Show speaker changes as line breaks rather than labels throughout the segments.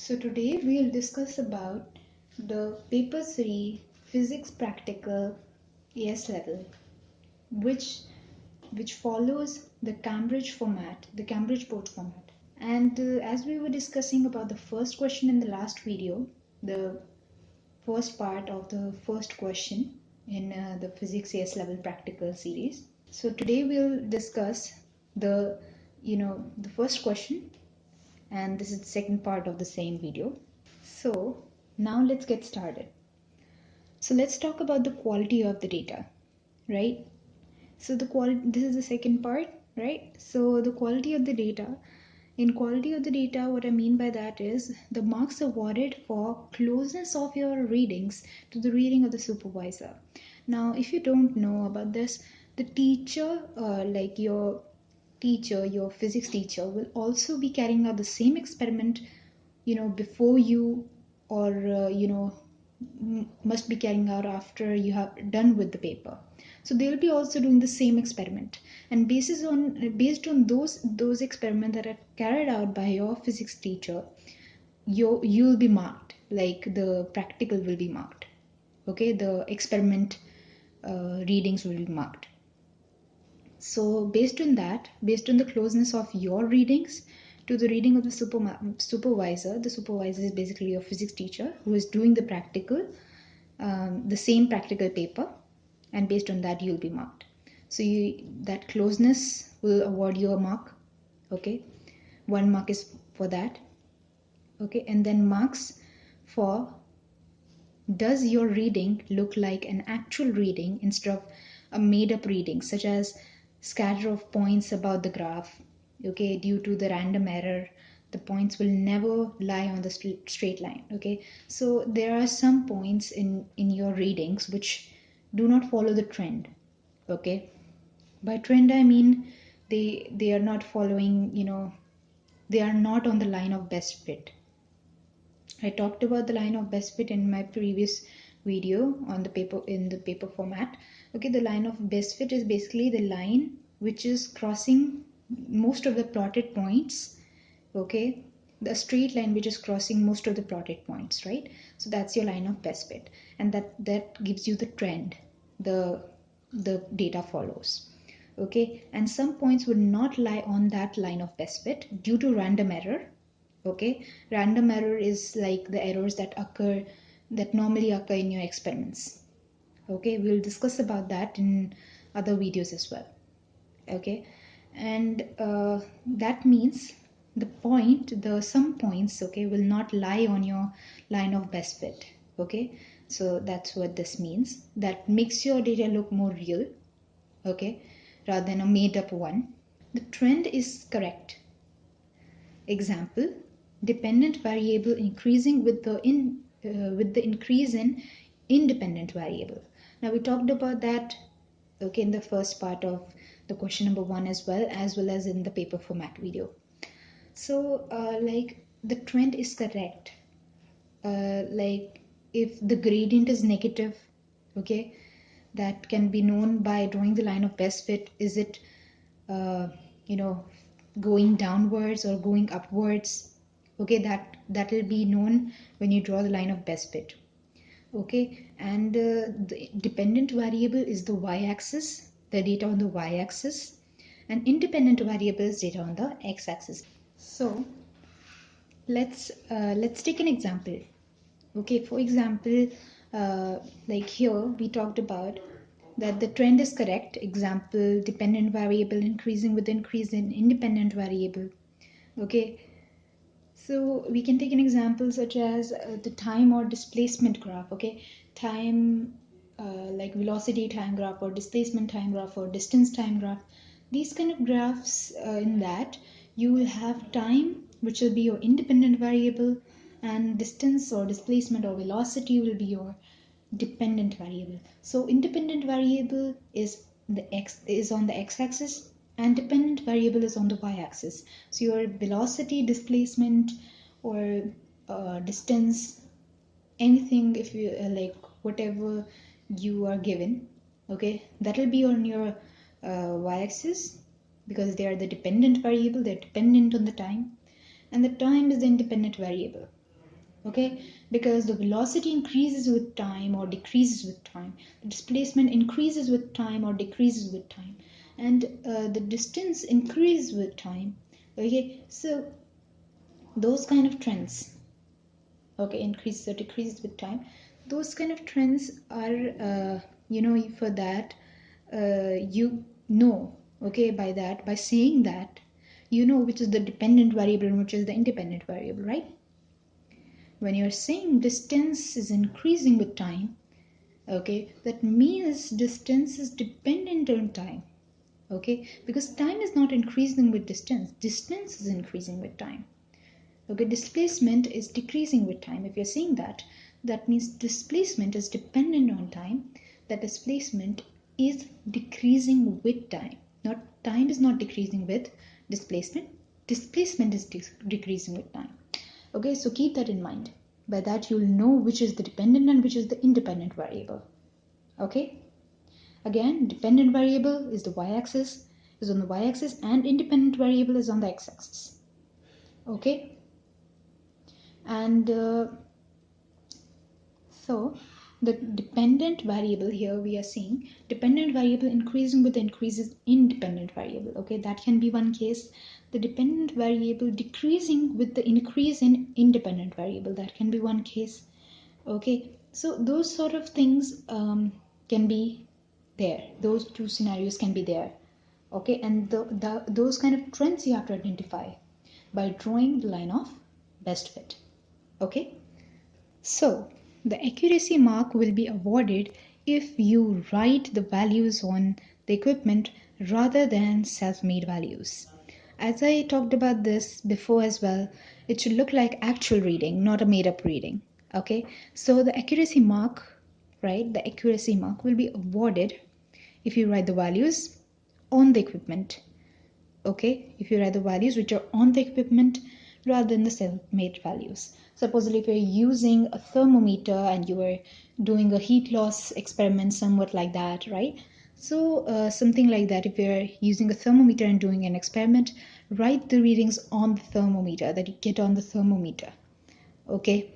So today we'll discuss about the paper 3 physics practical AS level which follows the Cambridge format, the Cambridge board format. And as we were discussing about the first question in the last video, the first part of the first question in the physics AS level practical series. So today we'll discuss the first question, and this is the second part of the same video. So now let's get started. So let's talk about the quality of the data, right? So this is the second part, right? So the quality of the data. In quality of the data, what I mean by that is the marks awarded for closeness of your readings to the reading of the supervisor. Now, if you don't know about this, the teacher, your physics teacher, will also be carrying out the same experiment, before you, or must be carrying out after you have done with the paper. So they'll be also doing the same experiment, and based on those experiments that are carried out by your physics teacher, you'll be marked, like the practical will be marked. Okay, the experiment readings will be marked. So based on the closeness of your readings to the reading of the supervisor, the supervisor is basically your physics teacher who is doing the practical, the same practical paper, and based on that you'll be marked. So that closeness will award you a mark. Okay, 1 mark is for that. Okay, and then marks for does your reading look like an actual reading instead of a made up reading, such as scatter of points about the graph. Okay, due to the random error, the points will never lie on the straight line. Okay, so there are some points in your readings which do not follow the trend. Okay, by trend I mean they are not following, they are not on the line of best fit. I talked about the line of best fit in my previous video on the paper, in the paper format. Okay, the line of best fit is basically the line which is crossing most of the plotted points. Okay, the straight line which is crossing most of the plotted points, right? So that's your line of best fit, and that gives you the trend the data follows. Okay, and some points would not lie on that line of best fit due to random error. Okay, random error is like the errors that normally occur in your experiments. Okay, we'll discuss about that in other videos as well. Okay, and that means some points, okay, will not lie on your line of best fit. Okay, so that's what this means. That makes your data look more real, okay, rather than a made up one. The trend is correct. Example, dependent variable increasing with the increase in independent variable. Now we talked about that, okay, in the first part of the question number 1 as well as in the paper format video. So like the trend is correct, like if the gradient is negative, okay, that can be known by drawing the line of best fit. Is it going downwards or going upwards? Okay, that will be known when you draw the line of best fit. Okay, and the dependent variable is the y-axis, the data on the y-axis, and independent variable is data on the x-axis. So let's take an example. Okay, for example, like here we talked about that the trend is correct. Example, dependent variable increasing with increase in independent variable. Okay, so we can take an example such as the time or displacement graph. Okay, time, like velocity time graph or displacement time graph or distance time graph. These kind of graphs, in that you will have time, which will be your independent variable, and distance or displacement or velocity will be your dependent variable. So independent variable is on the x-axis, and dependent variable is on the y-axis. So your velocity, displacement, or distance, anything, if you like, whatever you are given, okay, that will be on your y-axis, because they are the dependent variable. They're dependent on the time, and the time is the independent variable. Okay, because the velocity increases with time or decreases with time, the displacement increases with time or decreases with time, and the distance increases with time. Okay, so those kind of trends, okay, increases or decreases with time, those kind of trends are for that you know, okay, by that, by saying that, you know which is the dependent variable and which is the independent variable, right? When you're saying distance is increasing with time, okay, that means distance is dependent on time. Okay, because time is not increasing with distance, distance is increasing with time. Okay, displacement is decreasing with time. If you're saying that, that means displacement is dependent on time, that displacement is decreasing with time. Not time is not decreasing with displacement, displacement is decreasing with time. Okay, so keep that in mind. By that you'll know which is the dependent and which is the independent variable. Okay, again, dependent variable is the y-axis, is on the y-axis, and independent variable is on the x-axis. Okay, and so the dependent variable here, we are seeing dependent variable increasing with the increases independent variable. Okay, that can be one case. The dependent variable decreasing with the increase in independent variable, that can be one case. Okay, so those sort of things can be there, those two scenarios can be there. Okay, and those kind of trends you have to identify by drawing the line of best fit. Okay, so the accuracy mark will be awarded if you write the values on the equipment rather than self-made values. As I talked about this before as well, it should look like actual reading, not a made-up reading. Okay, so the accuracy mark, right, the accuracy mark will be awarded if you write the values on the equipment. Okay, if you write the values which are on the equipment rather than the self-made values. Supposedly if you're using a thermometer and you are doing a heat loss experiment, somewhat like that, right? So something like that, if you're using a thermometer and doing an experiment, write the readings on the thermometer that you get on the thermometer. Okay,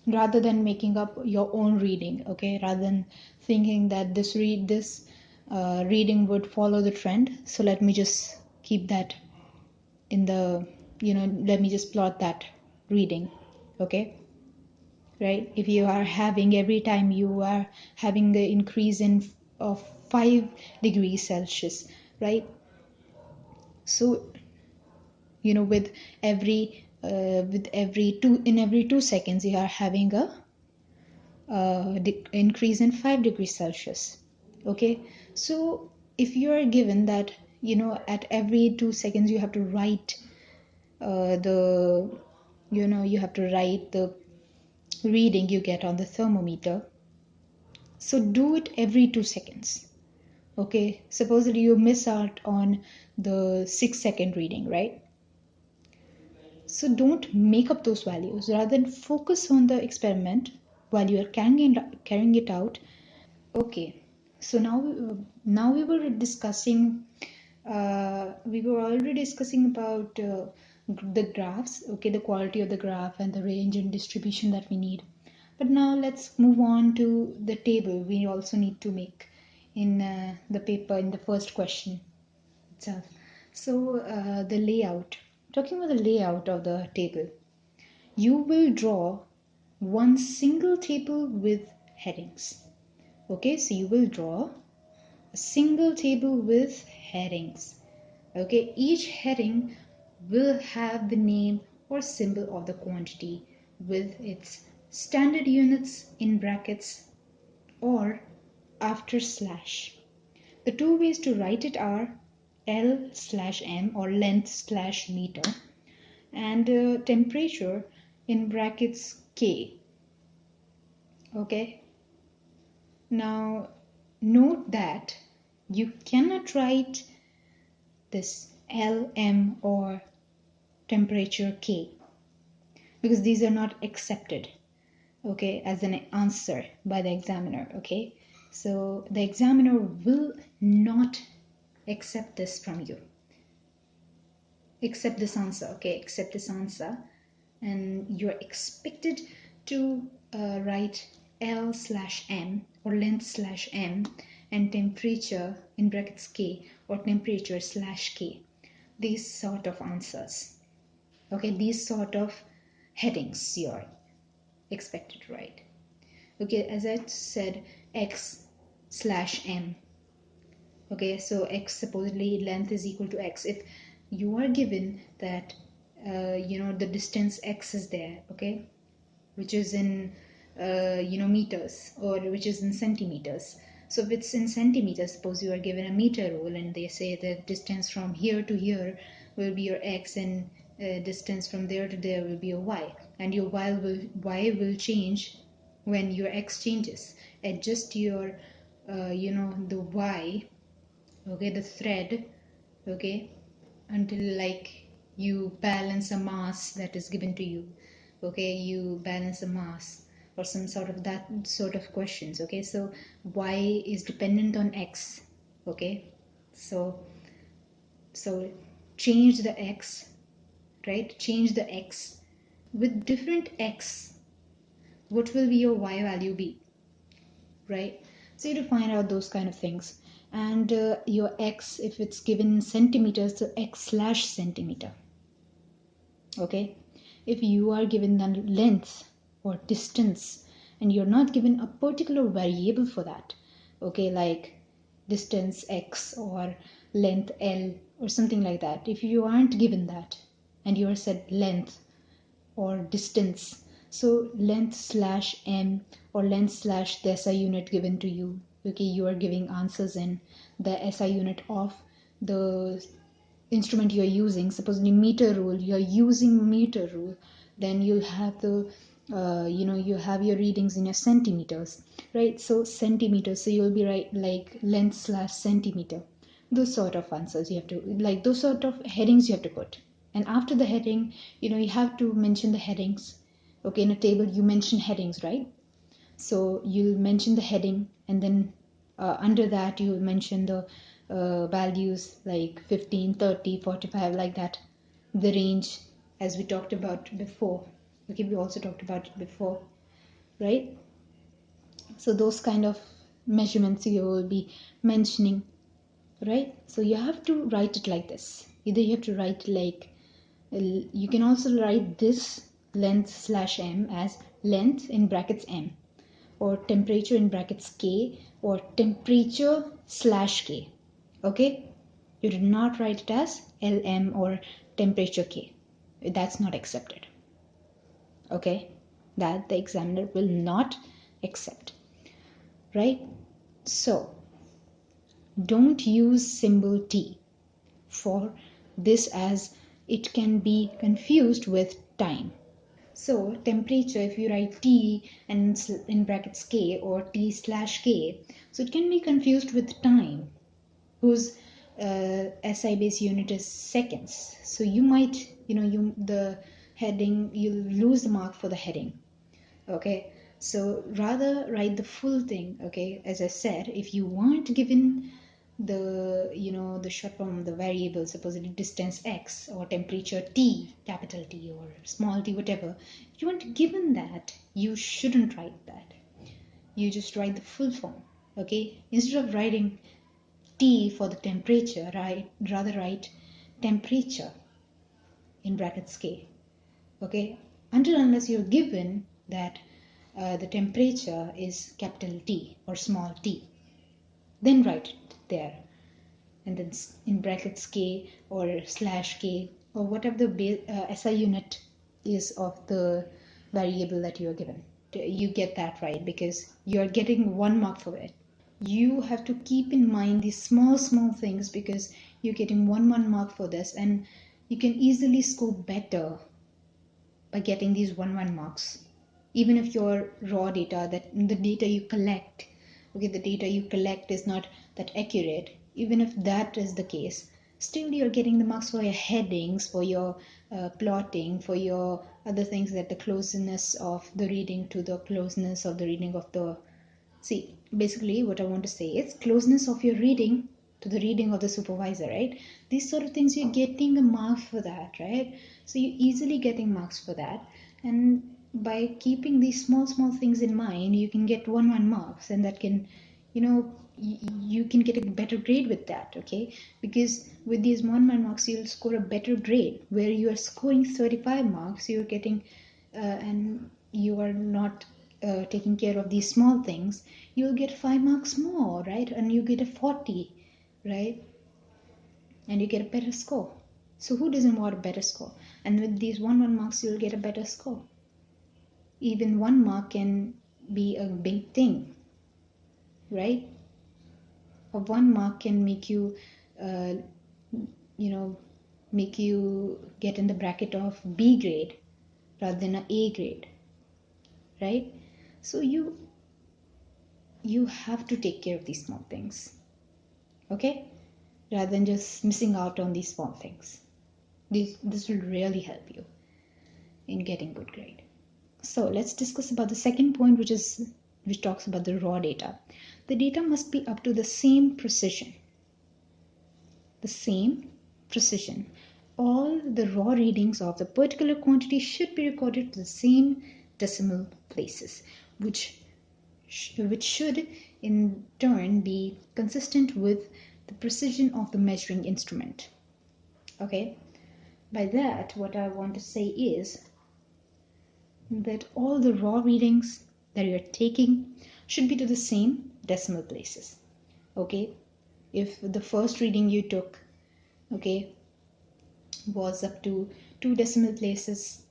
rather than making up your own reading. Okay, rather than thinking that this reading would follow the trend, so let me just keep that in the, let me just plot that reading. Okay, right? If you are having, every time you are having the increase in of 5 degrees Celsius, right? So with every 2 seconds you are having a increase in 5 degrees Celsius. Okay, so if you are given that at every 2 seconds you have to write the you have to write the reading you get on the thermometer, so do it every 2 seconds. Okay, supposedly you miss out on the 6-second reading, right? So don't make up those values, rather than focus on the experiment while you are carrying it out. Okay, so now we were discussing we were already discussing about the graphs, okay, the quality of the graph and the range and distribution that we need. But now let's move on to the table we also need to make in the paper, in the first question itself. So the layout, talking about the layout of the table, you will draw one single table with headings. Okay, so you will draw a single table with headings. Okay, each heading will have the name or symbol of the quantity with its standard units in brackets or after slash. The two ways to write it are L/M or length/meter and temperature in brackets K. Okay, now note that you cannot write this L/M or temperature K because these are not accepted, okay, as an answer by the examiner. Okay, so the examiner will not accept this from you, accept this answer. Okay, accept this answer. and you're expected to write L/M or length/M and temperature in brackets K or temperature/K. These sort of answers. Okay, these sort of headings you're expected to write. Okay, as I said, X/M. Okay, so X, supposedly length is equal to X. If you are given that the distance X is there, okay, which is in meters, or which is in centimeters. So if it's in centimeters, suppose you are given a meter rule and they say the distance from here to here will be your X, and distance from there to there will be your Y, and your Y will change when your X changes. Adjust your the Y, okay, the thread, okay, until like you balance a mass that is given to you. Okay, you balance a mass or some sort of that sort of questions. Okay, so Y is dependent on X. Okay, so change the X, right? Change the X with different X. What will be your Y value be, right? So you have to find out those kind of things. And your X, if it's given in centimeters, so X/centimeter. Okay, if you are given the length or distance and you're not given a particular variable for that, okay, like distance X or length L or something like that, if you aren't given that and you are said length or distance, so length/M or length/the SI unit given to you, okay, you are giving answers in the SI unit of the instrument you're using. Supposedly meter rule, you're using meter rule, then you'll have the you have your readings in your centimeters, right? So centimeters, so you'll be right like length/centimeter. Those sort of answers you have to, like those sort of headings you have to put. And after the heading, you have to mention the headings. Okay, in a table you mention headings, right? So you'll mention the heading, and then under that you'll mention the values like 15, 30, 45, like that, the range, as we talked about before. Okay, we also talked about it before, right? So those kind of measurements you will be mentioning, right? So you have to write it like this. Either you have to write like, you can also write this length/M as length in brackets M, or temperature in brackets K, or temperature/K. Okay, you did not write it as LM or temperature K. That's not accepted. Okay, that the examiner will not accept, right? So don't use symbol T for this, as it can be confused with time. So temperature, if you write T and in brackets K or T/K, so it can be confused with time, whose SI base unit is seconds. So you might, the heading, you'll lose the mark for the heading. Okay, so rather write the full thing. Okay, as I said, if you weren't given the short form, the variable, supposedly distance X or temperature T, capital T or small t, whatever, if you weren't given that, you shouldn't write that. You just write the full form. Okay, instead of writing T for the temperature, rather write temperature in brackets K. Okay, unless you're given that the temperature is capital T or small t, then write it there, and then in brackets K or /K or whatever the SI unit is of the variable that you are given. You get that right, because you are getting 1 mark for it. You have to keep in mind these small things, because you're getting 1 mark for this, and you can easily score better by getting these 1 marks. Even if your raw data, that the data you collect, okay, the data you collect is not that accurate, even if that is the case, still you're getting the marks for your headings, for your plotting, for your other things, that the closeness of the reading to the closeness of the reading of the, see, basically what I want to say is closeness of your reading to the reading of the supervisor, right? These sort of things, you're getting a mark for that, right? So you're easily getting marks for that. And by keeping these small things in mind, you can get 1 marks, and that can, you know, you can get a better grade with that, okay? Because with these 1 marks, you'll score a better grade. Where you are scoring 35 marks, you're getting and you are not taking care of these small things, you'll get 5 marks more, right? And you get a 40, right? And you get a better score. So who doesn't want a better score? And with these 1 marks, you'll get a better score. Even 1 mark can be a big thing, right? A 1 mark can make you, uh, make you get in the bracket of B grade rather than an A grade, right? So you have to take care of these small things, okay? Rather than just missing out on these small things. This will really help you in getting good grade. So let's discuss about the second point, which talks about the raw data. The data must be up to the same precision. The same precision. All the raw readings of the particular quantity should be recorded to the same decimal places, which should in turn be consistent with the precision of the measuring instrument. Okay, by that, what I want to say is that all the raw readings that you're taking should be to the same decimal places. Okay, if the first reading you took, okay, was up to 2 decimal places,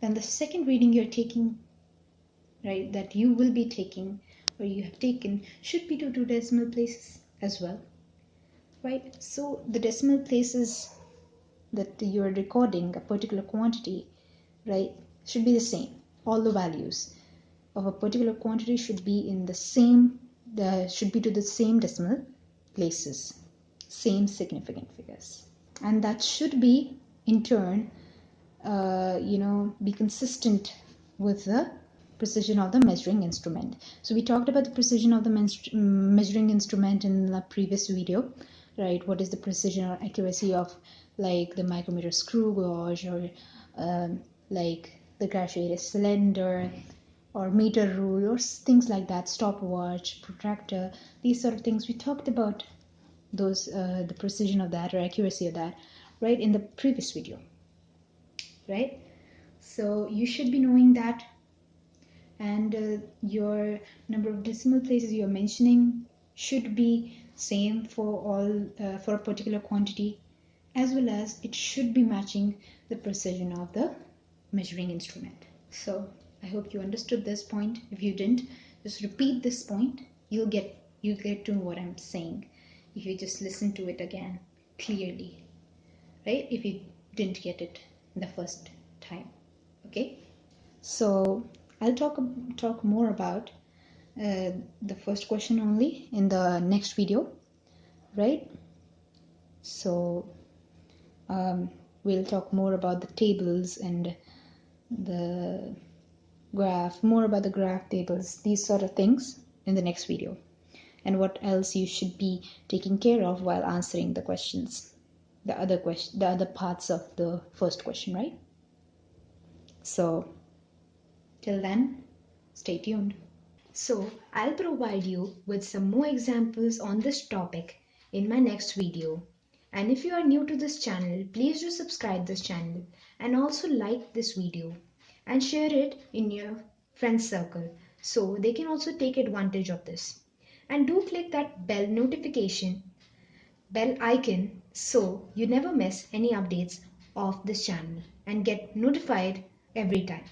then the second reading you're taking, right, that you will be taking or you have taken should be to 2 decimal places as well, right? So the decimal places that you are recording a particular quantity, right, should be the same. All the values of a particular quantity should be in the same, should be to the same decimal places, same significant figures, and that should be in turn, be consistent with the precision of the measuring instrument. So we talked about the precision of the measuring instrument in the previous video, right? What is the precision or accuracy of like the micrometer screw gauge, or like the graduated cylinder, or meter rule, or things like that, stopwatch, protractor, these sort of things. We talked about those, the precision of that or accuracy of that, right, in the previous video, right? So you should be knowing that, and your number of decimal places you're mentioning should be same for all, for a particular quantity, as well as it should be matching the precision of the measuring instrument. So I hope you understood this point. If you didn't, just repeat this point. You'll get to what I'm saying if you just listen to it again clearly, right? If you didn't get it the first time, okay? So I'll talk more about the first question only in the next video, right? So we'll talk more about the tables and the more about the graph tables, these sort of things in the next video, and what else you should be taking care of while answering the questions, the other parts of the first question, right? So till then, stay tuned. So I'll provide you with some more examples on this topic in my next video. And if you are new to this channel, please do subscribe this channel and also like this video and share it in your friends circle so they can also take advantage of this. And do click that bell icon so you never miss any updates of this channel and get notified every time.